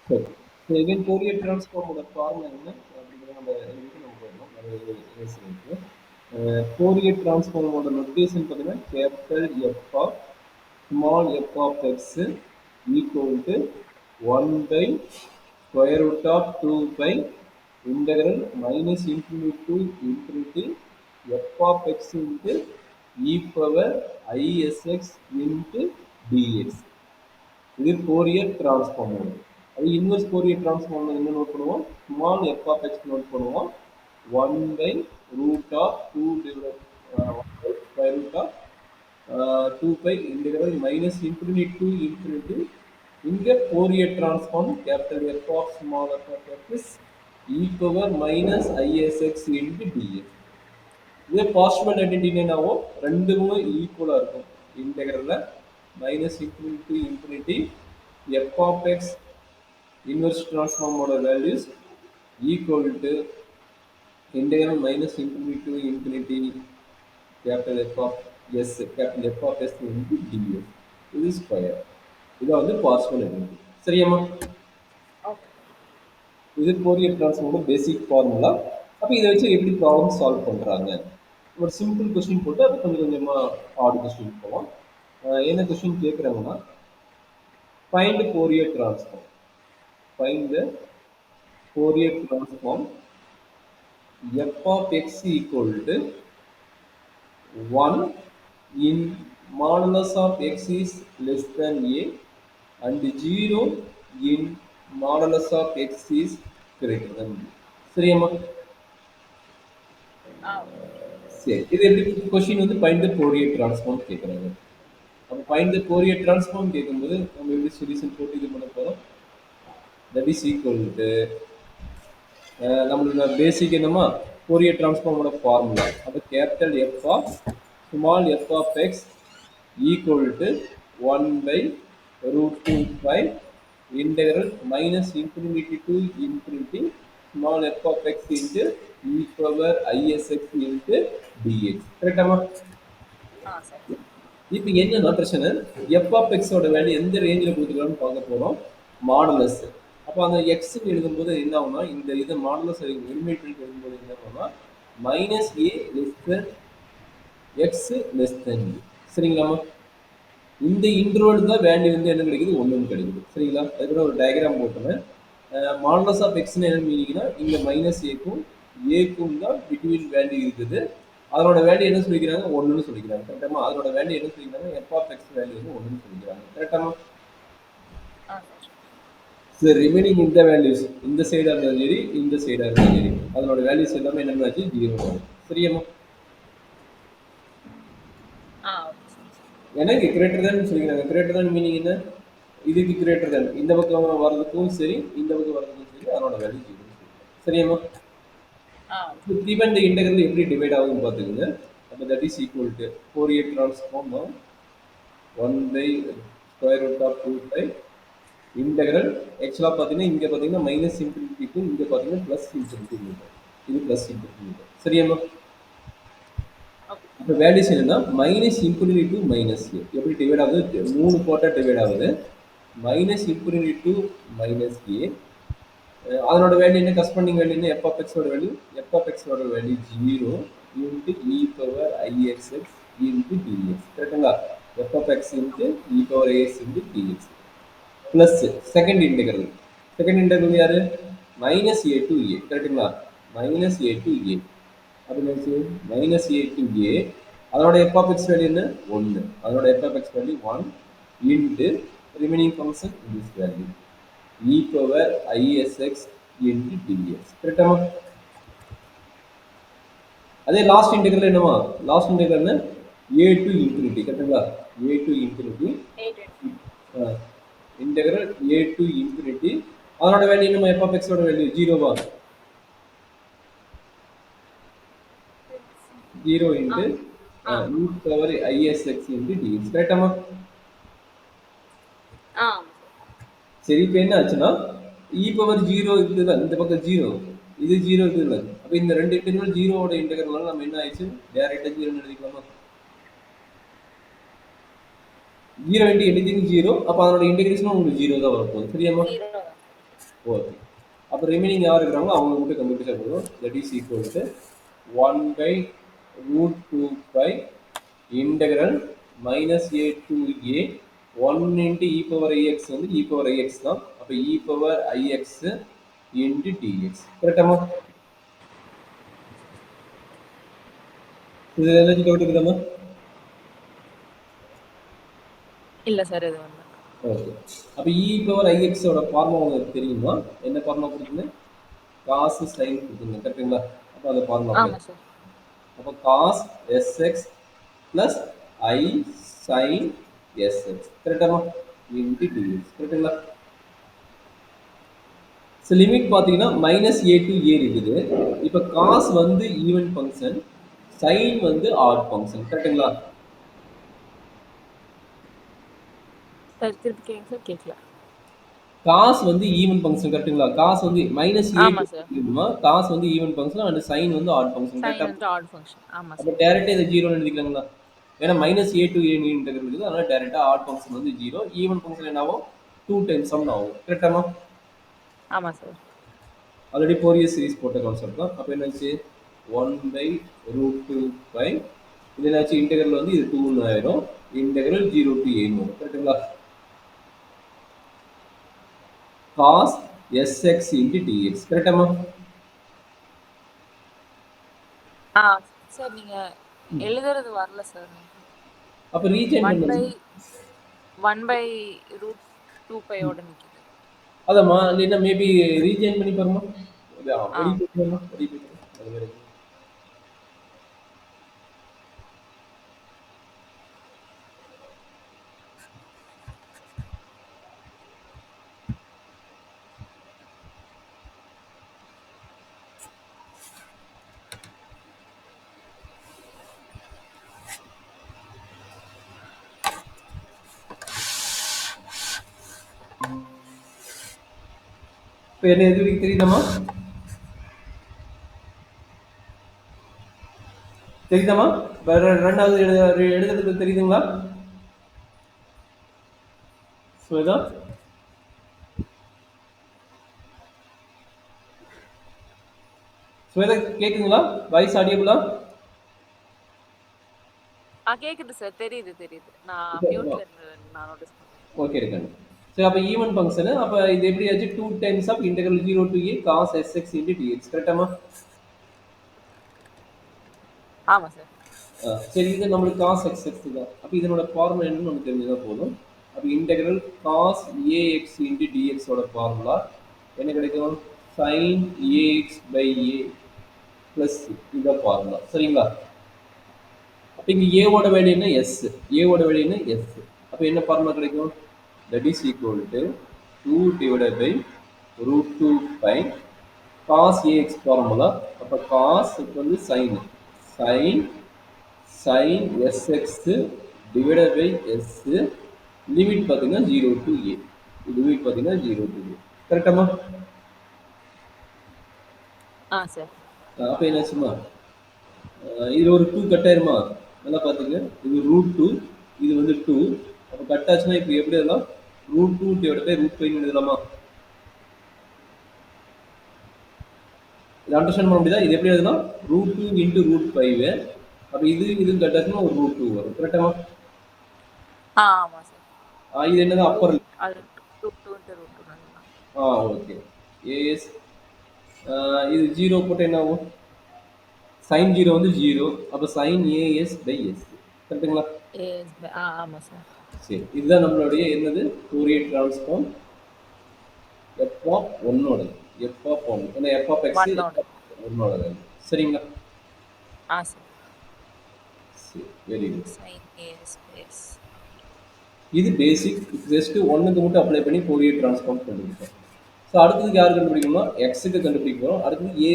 சரி. ஸோ இதன் ஃபோரியர் டிரான்ஸ்ஃபார்மோட ஃபார்முலா என்ன அப்படிங்கிறத நம்ம எழுதிட்டு நம்ம போயிடலாம். அது ரேஸ் இருக்கு. ஃபோரியர் டிரான்ஸ்ஃபார்மோட நொட்டேஷன் பார்த்தீங்கன்னா capital F of small F of X equal to 1 by square root of 2 by integral minus infinity to infinity F of X into e power ISX into d x. இது ஃபோரியர் டிரான்ஸ்ஃபார்ம். அது inverse Fourier transform என்ன note பண்ணுவோம்? Small F of x note பண்ணுவோம். 1 by root of 2 divide 1 by square root of 2 by integral minus infinity to infinity. இங்கே Fourier transform capital F of small F of X e power minus ISX into DX. இதே possible ஐடென்டிட்டினாவும் ரெண்டுமே ஈக்குவலாக இருக்கும். இன்டெகிரலில் minus infinity to infinity F of X inverse transform order values equal to integral minus infinity to infinity capital F of S capital F of S into dS. இது square. இது வந்து possible identity. சரியாம்மா? இது Fourier டிரான்ஸ்ஃபார்மோட பேசிக் formula. அப்போ இதை வச்சு எப்படி problem solve பண்ணுறாங்க? ஒரு சிம்பிள் கொஸ்டின் போட்டு அது கொஞ்சம் கொஞ்சமாக ஹார்ட் கொஸ்டின் போவோம். என்ன கொஸ்டின் கேட்குறாங்கன்னா find Fourier transform. Find the Fourier transform f of x equal to 1 in modulus of x is less than a and 0 in modulus of x is greater than b. சரியாம்மா? சரி, இது எப்படி question வந்து find the Fourier transform கேட்குறாங்க. அப்போ find the Fourier transform கேட்கும்போது நம்ம எப்படி சொல்யூஷன் போட்டு இது பண்ண போகிறோம்? That is equal to நம்மளோட பேசிக் என்னமா ஃபோரியர் டிரான்ஸ்ஃபார்மோட ஃபார்முலா. அப்போ capital F of small F of X equal to 1 by root 2 by integral minus infinity to infinity small F of X into e power ISX into dx. கரெக்டாமா? இப்போ என்னன்னா பிரச்சனை, F of எக்ஸோட value எந்த ரேஞ்சில் கொடுத்துக்கலாம்னு பார்க்க போகிறோம். மாடுலஸ். அப்போ அந்த எக்ஸ் எழுதும்போது என்ன ஆகும்னா இந்த இது மாடுலஸ் எலிமினேட் எழுதும்போது என்ன ஆகும்னா minus A less than X less than. சரிங்களாமா? இந்த இன்டர்வல் தான் வேல்யூ வந்து என்ன கிடைக்குது? ஒன்றுன்னு கிடைக்குது. சரிங்களா? அதுக்கப்புறம் ஒரு டயக்ராம் போட்டுருவேன். மாடுலஸ் ஆஃப் எக்ஸ்னு என்ன மீனிங்னா இங்கே மைனஸ் ஏக்கும் தான் பிட்வீன் வேல்யூ இருக்குது. அதோட வேல்யூ என்ன சொல்லிக்கிறாங்க? ஒன்றுன்னு சொல்லிக்கிறாங்க. கரெக்டாமா? அதோட வேல்யூ என்ன சொல்லிக்கிறாங்க? எஃப் ஆஃப் எக்ஸ் வேல்யூ வந்து ஒன்றுன்னு சொல்லிக்கிறாங்க. கரெக்டாமா? சரி, ரிமைனிங் இந்த வேல்யூஸ் இந்த சைடாக இருந்தாலும் சரி இந்த சைடாக இருந்தாலும் சரி அதனோட வேல்யூஸ் எல்லாமே என்ன ஆச்சு? 0 ஆகும். சரியாம்மா? எனக்கு கிரேட்டர் தான் சொல்லிக்கிறாங்க. கிரேட்டர் தான் மீனிங் என்ன? இதுக்கு கிரேட்டர் தான் இந்த பக்கம் வர்றதுக்கும் சரி இந்த பக்கம் வர்றதுக்கும் சரி அதனோட வேல்யூ 0. சரியாம்மா? given the integral எப்படி டிவைட் ஆகுதுன்னு பார்த்துக்கோங்க. அப்போ that is equal to Fourier transform 1 by square root of 2 by integral ஆக்சுவலாக பார்த்தீங்கன்னா இங்கே பார்த்தீங்கன்னா மைனஸ் இன்ஃபினிட்டிக்கு இங்கே பார்த்தீங்கன்னா ப்ளஸ் இன்ஃபினிட்டி மீட்டர். இது ப்ளஸ் இன்ஃபினிட்டி மீட்டர். சரியாம்மா? இப்போ வேல்யூஸ் என்னன்னா minus infinity to minus a. எப்படி டிவைட் ஆகுது? 3 போட்டால் டிவைட் ஆகுது. Minus infinity to minus a. அதனோட வேல்யூ என்ன? கரஸ்பாண்டிங் வேல்யூ என்ன? எஃப் ஆஃப் எக்ஸோட வேல்யூ. எஃப் ஆஃப் எக்ஸோட value 0 into e power i x x into dx. கரெக்டுங்களா? F of X into e power i x into d x plus second integral. Second integral யாரு? Minus A to a. கரெக்டுங்களா? Minus A to a. அப்படி minus A to ஏ. அதனோட F of X value என்ன? 1. அதனோட F of X value 1 into remaining function this value e power ISX into dx. கரெக்டாமா? அதே last integral என்னமா? Last integral என்ன? A to infinity. கரெக்டுங்களா? A to infinity integral A to infinity. அதனோட value என்னமா? F of எக்ஸோட value 0வா? 0 into e power ISX into dx. கரெக்டாமா? சரி, இப்போ என்ன ஆச்சுன்னா இ பவர் 0 இருக்குதுல்ல, இந்த பக்கம் 0 இது 0 இருக்குதுல்ல. அப்போ இந்த ரெண்டு இன்டெகிரல் 0வோட இன்டெகிரல்னால நம்ம என்ன ஆயிடுச்சு? டேரெக்டாக 0 எழுதிக்கலாமா? 0 இன்ட்டு எனிதிங் 0. அப்போ அதனோட இன்டெகிரேஷனும் உங்களுக்கு 0 தான் வரப்போகுது. சரியாமா? ஓகே. அப்போ ரிமைனிங் யார் இருக்கிறாங்களோ அவங்க மட்டும் கண்டுபிடிச்சா போதும். That is equal to 1 by root 2 by integral minus A to a 1 into e power i x வந்து இ பவர் ஐஎக்ஸ் தான். அப்போ e power i x into dx. கரெக்டாமா? இது ஏதாச்சும் டவுட் இருக்குதாமா? இல்ல சார் இது ஒண்ணு. ஓகே. அப்போ இ பவர் ஐஎக்ஸோட ஃபார்முலா உங்களுக்கு தெரியுமா? என்ன ஃபார்முலா கொடுத்துங்க? காஸ் சைன் கொடுத்துங்க. கரெக்டுங்களா? அப்போ அந்த ஃபார்முலா ஆமா சார். அப்போ cos SX plus I sine SX. கரெக்டாமா? Into dx. கரெக்டுங்களா? ஸோ லிமிட் பார்த்தீங்கன்னா மைனஸ் ஏ டு ஏ இருக்குது. இப்போ காஸ் வந்து ஈவன் ஃபங்க்ஷன், சைன் வந்து ஆட் ஃபங்க்ஷன். கரெக்டுங்களா? சார் திருப்பி கேங்க சார், கேட்கல. காஸ் வந்து ஈவன் ஃபங்க்ஷன். கரெக்டுங்களா? காஸ் வந்து மைனஸ் ஏ ஆமா சார். காஸ் வந்து ஈவன் ஃபங்க்ஷன் அண்ட் சைன் வந்து ஆட் ஃபங்க்ஷன். சைன் கரெக்டா? வந்து ஆட் ஃபங்க்ஷன். ஆமா அப்போ சார். டேரெக்டாக இதை ஜீரோன்னு எழுதிக்கலாங்களா? ஏன்னா minus A to A integral இருக்குது. அதனால டேரெக்டாக ஆட் ஃபங்க்ஷன் வந்து ஜீரோ, ஈவன் ஃபங்க்ஷன் என்ன ஆகும்? 2 டைம்ஸ் சம் ஆகும். கரெக்டாமா? ஆமா சார். ஆல்ரெடி ஃபோரியர் சீரிஸ் போட்ட கான்செப்ட் தான். அப்போ என்னாச்சு? 1 பை ரூட் 2 பை இது என்னாச்சு? இன்டெகிரல் வந்து இது 2 ஆயிரும். இன்டெகிரல் 0 டு ஏன்னு வரும். கரெக்டுங்களா? Cos SX into dx. கரெக்டாமா? சார் நீங்க எழுதுறது வரல சார். அப்போ ரீசைன் பண்ணுங்க. 1 பை ரூட் 2 பையோட நிக்குது. அதாம்மா, இல்லைன்னா மேபி ரீஜெயின் பண்ணி பாருமா. ரெடி பண்ணுமா? ரெடி பண்ணுங்க. அது வேற எதுவும். இப்போ என்ன எது வரைக்கும் தெரியுதாம்மா? தெரியுதாம்மா? ரெண்டாவது எழுதுறதுக்கு தெரியுதுங்களா? ஸ்வேதா, ஸ்வேதா கேக்குதுங்களா? வாய்ஸ் ஆடியபிளா? கேக்குது சார். தெரியுது. நான் மியூட்ல இருந்து நான் நோட்டீஸ் பண்ணேன். ஓகே இருக்காங்க. சரி, அப்போ ஈவன் ஃபங்க்ஷனு. அப்போ இது எப்படி ஆச்சு? 2 times of integral 0 to A cos SX into dx. கரெக்டாமா? ஆமா சார். சரி, இது நம்மளுக்கு காஸ் எக்ஸ் தான். அப்போ இதனோட ஃபார்முலா என்னன்னு நமக்கு தெரிஞ்சுதான் போதும். அப்போ இன்டெகிரல் காஸ் ஏஎக்ஸ் இன்ட்டு டிஎக்ஸோட ஃபார்முலா என்ன கிடைக்கும்? Sine AX by A plus இந்த ஃபார்முலா. சரிங்களா? அப்போ இங்கே ஏவோட வேல்யூ என்ன? எஸ். ஏவோட வேல்யூ என்ன? எஸ். அப்போ என்ன ஃபார்முலா கிடைக்கும்? That is equal to 2 divided by root 2 by cos a x formula. அப்போ காஸுக்கு வந்து sine sine s x divided by s. Limit பார்த்தீங்கன்னா 0 டு ஏ. லிமிட் பார்த்தீங்கன்னா 0 டு ஏ. கரெக்டாமா? சார். அப்போ என்னாச்சுமா? இது ஒரு 2 கட் ஆயிருமா? நல்லா பார்த்துங்க. இது ரூட் 2, இது வந்து 2. அப்போ கட் ஆச்சுன்னா இப்போ எப்படி எழுதலாம்? ரூட் 2 டிவைட் பை ரூட் 5 எழுதலாமா? இது அண்டர்ஸ்டாண்ட் பண்ண முடியுதா? இது எப்படி எழுதலாம்? Root 2 into root 5. அப்போ இது கட் ஆச்சுன்னா ஒரு ரூட் 2 வரும். கரெக்டாமா? ஆமா சார். இது என்னது? அப்பர். அது ரூட் 2 இன்டு ரூட் 2 தான். ஓகே. ஏஎஸ் இது 0 போட்டு என்ன ஆகும்? சைன் 0 வந்து 0. அப்போ சைன் ஏஎஸ் பை எஸ். கரெக்டுங்களா? ஆமா சார். சரி, இதுதான் நம்மளுடைய என்னது? Fourier transform F of 1 F of 1. ஏன்னா எஃப் ஆஃப் எக்ஸ் 1 சரிங்களா? சார். சரி, very good. Sine AS S. இது பேசிக். ஜஸ்ட் 1க்கு மட்டும் அப்ளை பண்ணி ஃபோரியர் டிரான்ஸ்ஃபார்ம் கண்டுபிடிப்போம். ஸோ அடுத்ததுக்கு யார் கண்டுபிடிக்கணும்னா எக்ஸுக்கு கண்டுபிடிக்க போகிறோம். அடுத்தது ஏ